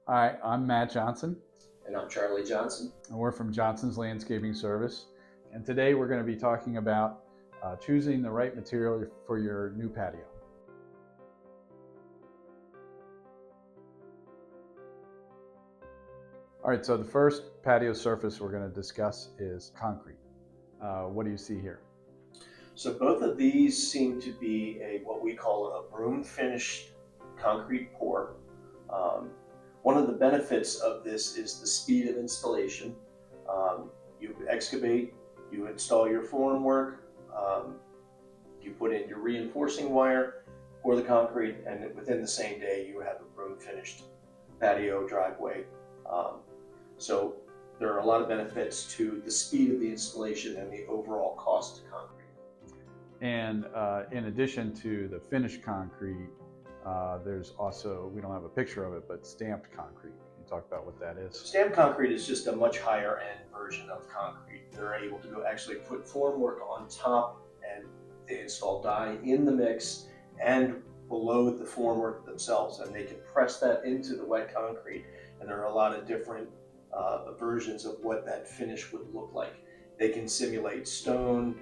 Hi, I'm Matt Johnson, And I'm Charlie Johnson. and we're from Johnson's Landscaping Service. And today we're going to be talking about choosing the right material for your new patio. All right, so the first patio surface we're going to discuss is concrete. What do you see here? So both of these seem to be what we call a broom finished concrete pour. Um, One of the benefits of this is the speed of installation. You excavate, you install your formwork, you put in your reinforcing wire, pour the concrete, and within the same day you have a broom finished patio driveway. Um, so there are a lot of benefits to the speed of the installation and the overall cost of concrete. And in addition to the finished concrete, there's also, we don't have a picture of it, but stamped concrete. Can you talk about what that is? Stamped concrete is just a much higher end version of concrete. They're able to actually put formwork on top, and they install dye in the mix and below the formwork themselves, and they can press that into the wet concrete. And there are a lot of different versions of what that finish would look like. They can simulate stone,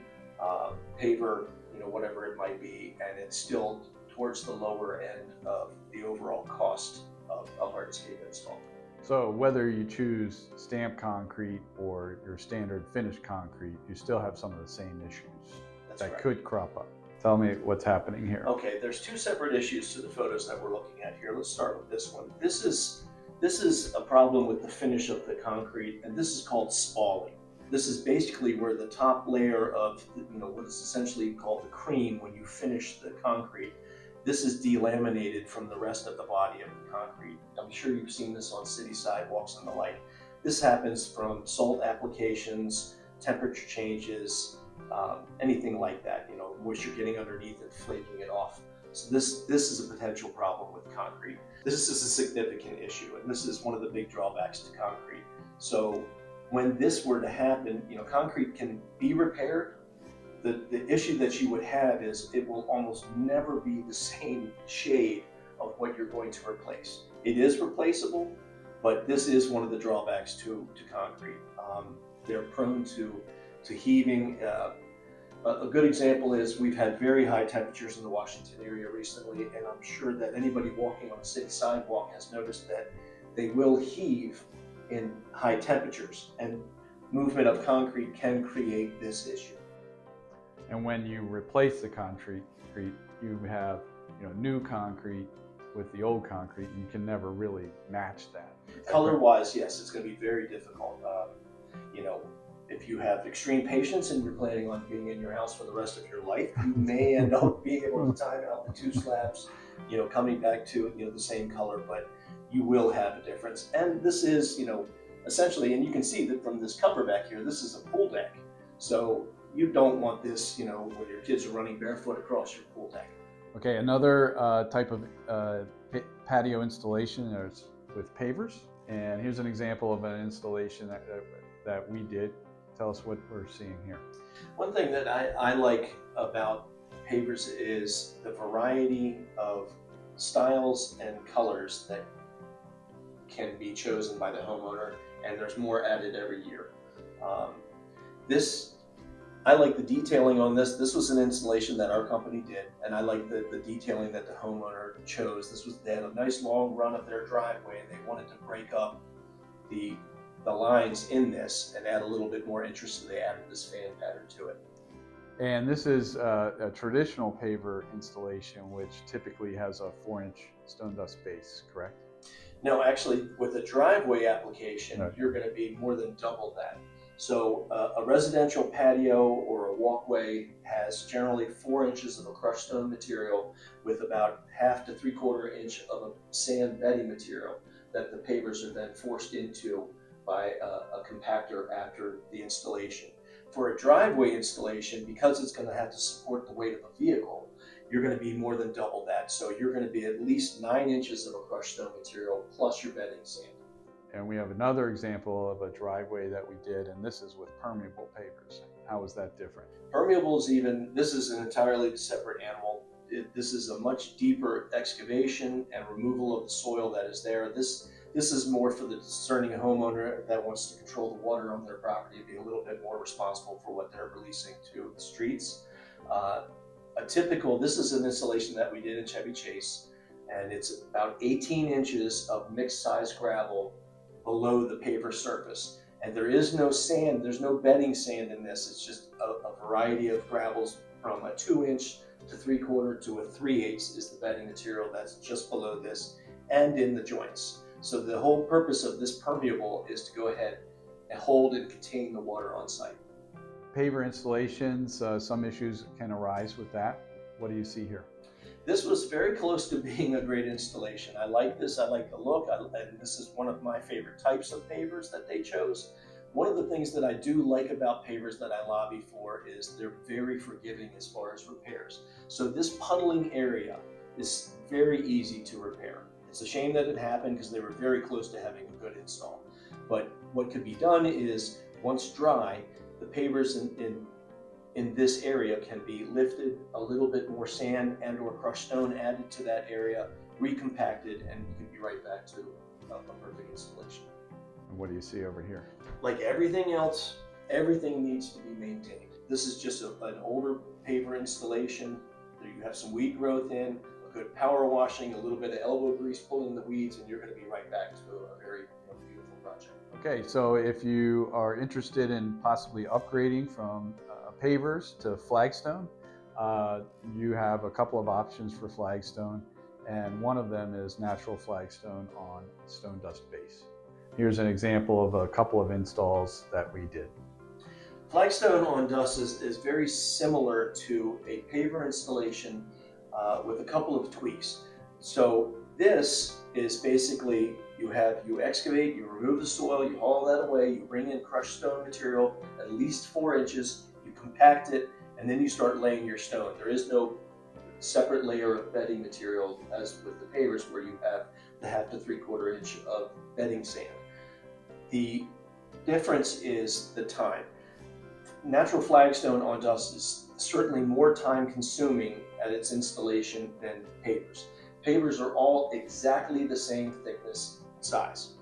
paver, whatever it might be, and it's still towards the lower end of the overall cost of a hardscape install. So whether you choose stamped concrete or your standard finished concrete, you still have some of the same issues that could crop up. Tell me what's happening here. Okay, there's two separate issues to the photos that we're looking at here. Let's start with this one. This is a problem with the finish of the concrete, and this is called spalling. This is basically where the top layer of what is essentially called the cream when you finish the concrete. This is delaminated from the rest of the body of the concrete. I'm sure you've seen this on city sidewalks and the like. This happens from salt applications, temperature changes, anything like that. Moisture getting underneath and flaking it off. So this is a potential problem with concrete. This is a significant issue, and this is one of the big drawbacks to concrete. So when this were to happen, concrete can be repaired. The issue that you would have is it will almost never be the same shade of what you're going to replace. It is replaceable, but this is one of the drawbacks to concrete. They're prone to heaving. A good example is we've had very high temperatures in the Washington area recently, and I'm sure that anybody walking on a city sidewalk has noticed that they will heave in high temperatures, and movement of concrete can create this issue. And when you replace the concrete, you have new concrete with the old concrete, and you can never really match that. Color-wise, yes, it's going to be very difficult. If you have extreme patience and you're planning on being in your house for the rest of your life, you may end up being able to time out the two slabs, coming back to the same color, but you will have a difference. And this is, essentially, and you can see that from this cover back here, this is a pool deck. So you don't want this, when your kids are running barefoot across your pool deck. Okay, another type of patio installation is with pavers. And here's an example of an installation that we did. Tell us what we're seeing here. One thing that I like about pavers is the variety of styles and colors that can be chosen by the homeowner, and there's more added every year. I like the detailing on this. This was an installation that our company did, and I like the detailing that the homeowner chose. They had a nice long run of their driveway, and they wanted to break up the lines in this and add a little bit more interest, so they added this fan pattern to it. And this is a traditional paver installation, which typically has a 4-inch stone dust base, correct? No, actually, with a driveway application, You're going to be more than double that. So a residential patio or a walkway has generally 4 inches of a crushed stone material with about 1/2 to 3/4 inch of a sand bedding material that the pavers are then forced into by a compactor after the installation. For a driveway installation, because it's going to have to support the weight of a vehicle, you're going to be more than double that. So you're going to be at least 9 inches of a crushed stone material plus your bedding sand. And we have another example of a driveway that we did, and this is with permeable pavers. How is that different? Permeable is this is an entirely separate animal. This is a much deeper excavation and removal of the soil that is there. This is more for the discerning homeowner that wants to control the water on their property, be a little bit more responsible for what they're releasing to the streets. This is an installation that we did in Chevy Chase, and it's about 18 inches of mixed size gravel below the paver surface. And there is no sand, there's no bedding sand in this. It's just a variety of gravels from a 2-inch to 3/4 to a 3/8 is the bedding material that's just below this and in the joints. So the whole purpose of this permeable is to go ahead and hold and contain the water on site. Paver installations, some issues can arise with that. What do you see here? This was very close to being a great installation. I like this, I like the look, and this is one of my favorite types of pavers that they chose. One of the things that I do like about pavers that I lobby for is they're very forgiving as far as repairs. So this puddling area is very easy to repair. It's a shame that it happened because they were very close to having a good install. But what could be done is, once dry, the pavers in this area can be lifted, a little bit more sand and or crushed stone added to that area, recompacted, and you can be right back to a perfect installation. And what do you see over here? Like everything else, everything needs to be maintained. This is just an older paver installation. You have some weed growth in, a good power washing, a little bit of elbow grease pulling the weeds, and you're going to be right back to a very beautiful project. Okay, so if you are interested in possibly upgrading from pavers to Flagstone, you have a couple of options for Flagstone, and one of them is natural Flagstone on stone dust base. Here's an example of a couple of installs that we did. Flagstone on dust is very similar to a paver installation with a couple of tweaks. So this is basically you excavate, you remove the soil, you haul that away, you bring in crushed stone material at least 4 inches, you compact it, and then you start laying your stone. There is no separate layer of bedding material as with the pavers where you have the 1/2 to 3/4 inch of bedding sand. The difference is the time. Natural Flagstone on dust is certainly more time consuming at its installation than pavers. Pavers are all exactly the same thickness and size.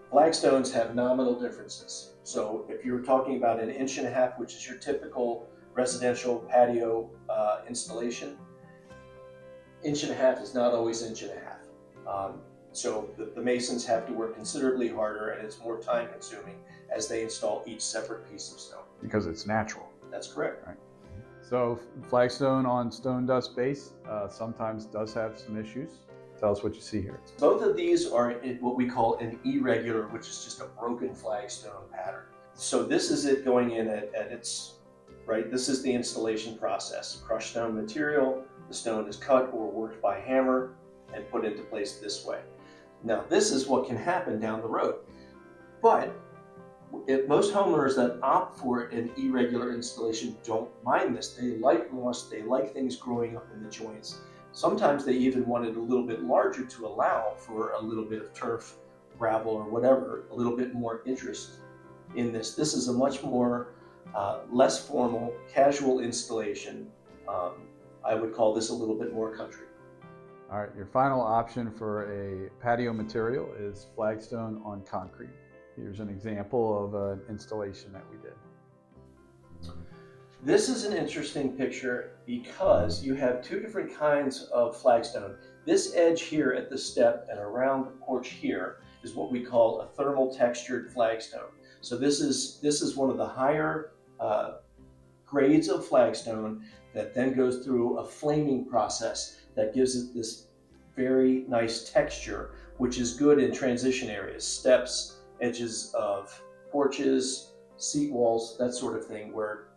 Flagstones have nominal differences. So if you're talking about 1.5 inches, which is your typical residential patio installation, 1.5 inches is not always 1.5 inches. So the masons have to work considerably harder, and it's more time consuming as they install each separate piece of stone. Because it's natural. That's correct. Right. So Flagstone on stone dust base sometimes does have some issues. Tell us what you see here. Both of these are in what we call an irregular, which is just a broken flagstone pattern. So this is it going in at its, right, this is the installation process. Crushed stone material, the stone is cut or worked by hammer and put into place this way. Now this is what can happen down the road. But if most homeowners that opt for an irregular installation don't mind this. They like moss, they like things growing up in the joints. Sometimes they even want it a little bit larger to allow for a little bit of turf, gravel, or whatever, a little bit more interest in this. This is a much more less formal, casual installation. I would call this a little bit more country. All right, your final option for a patio material is Flagstone on concrete. Here's an example of an installation that we did. This is an interesting picture because you have two different kinds of flagstone. This edge here at the step and around the porch here is what we call a thermal textured flagstone. So this is one of the higher grades of flagstone that then goes through a flaming process that gives it this very nice texture, which is good in transition areas, steps, edges of porches, seat walls, that sort of thing, where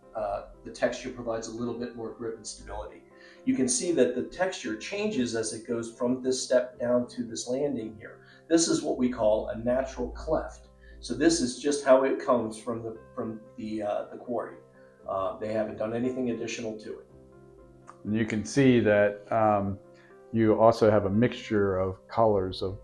the texture provides a little bit more grip and stability. You can see that the texture changes as it goes from this step down to this landing here. This is what we call a natural cleft. So this is just how it comes from the quarry. They haven't done anything additional to it. And you can see that you also have a mixture of colors of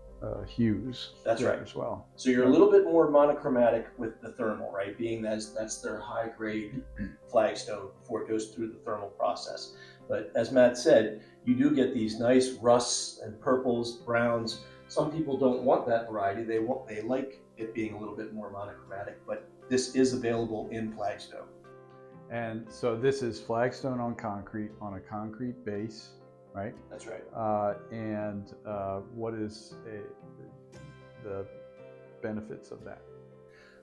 hues. That's right as well. So you're a little bit more monochromatic with the thermal, right? Being that's their high grade flagstone before it goes through the thermal process. But as Matt said, you do get these nice rusts and purples, browns. Some people don't want that variety. They like it being a little bit more monochromatic, but this is available in Flagstone. And so this is Flagstone on a concrete base, right? That's right. What is the benefits of that?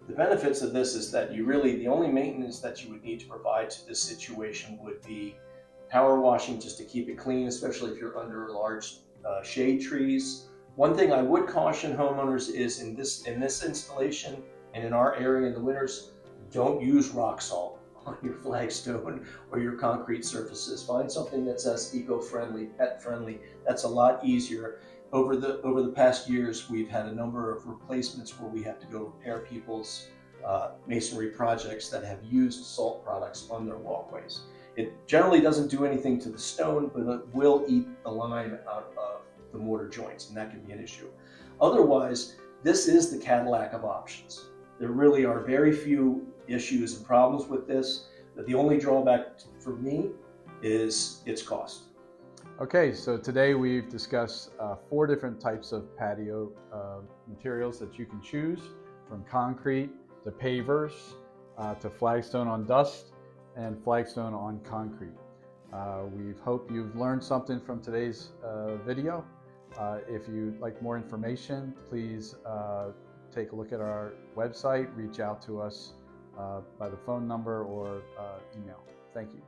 The benefits of this is that the only maintenance that you would need to provide to this situation would be power washing, just to keep it clean, especially if you're under large shade trees. One thing I would caution homeowners is in this installation and in our area in the winters, don't use rock salt on your flagstone or your concrete surfaces. Find something that's as eco-friendly, pet-friendly. That's a lot easier. Over the past years, we've had a number of replacements where we have to go repair people's masonry projects that have used salt products on their walkways. It generally doesn't do anything to the stone, but it will eat the lime out of the mortar joints, and that can be an issue. Otherwise, this is the Cadillac of options. There really are very few issues and problems with this. The only drawback for me is its cost. Okay, so today we've discussed 4 different types of patio materials that you can choose, from concrete to pavers to flagstone on dust and flagstone on concrete. We hope you've learned something from today's video. If you'd like more information, please take a look at our website, reach out to us by the phone number or email. Thank you.